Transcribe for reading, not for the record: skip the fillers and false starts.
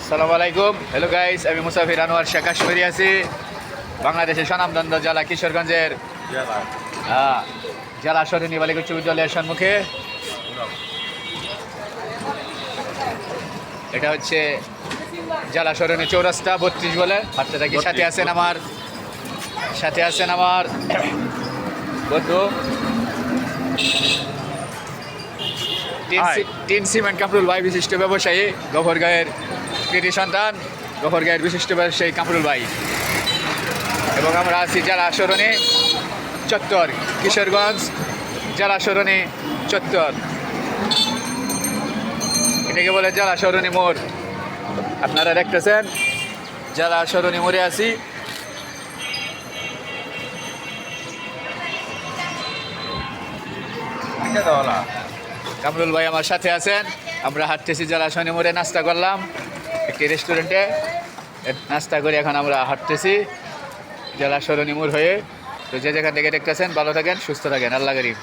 আসসালামু আলাইকুম। Hello guys, আমি মুসাফির আনোয়ার শেখ কাশ্মীরি আছি বাংলাদেশের স্বনামধন্য জেলা কিশোরগঞ্জের জেলা সরণি বালিকা উচ্চ বিদ্যালয়ের সম্মুখে। এটা হচ্ছে জেলা সরণি চৌরাস্তা 32 বলে হাঁটতে থাকি। সাথে আছেন আমার বন্ধু তিন সিমেন্ট কামরুল ভাই, বিশিষ্ট ব্যবসায়ী, গফরগাঁয়ের কৃতি সন্তান, গফরগাঁয়ের বিশিষ্ট ব্যবসায়ী কামরুল ভাই। এবং আমরা আছি জেলা সরণি চত্বর, কিশোরগঞ্জ জেলা সরণি চত্বর। এটাকে বলে জেলা সরণি মোড়। আপনারা দেখতেছেন জেলা সরণি মোড়ে আছি। কামরুল ভাই আমার সাথে আছেন। আমরা হাঁটতেছি জেলা সরণি মোড়ে। নাস্তা করলাম একটি রেস্টুরেন্টে, নাস্তা করে এখন আমরা হাঁটতেছি জেলা সরণি মোড় হয়ে। তো যে যেখান থেকে দেখতেছেন ভালো থাকেন, সুস্থ থাকেন। আল্লাহ করিম।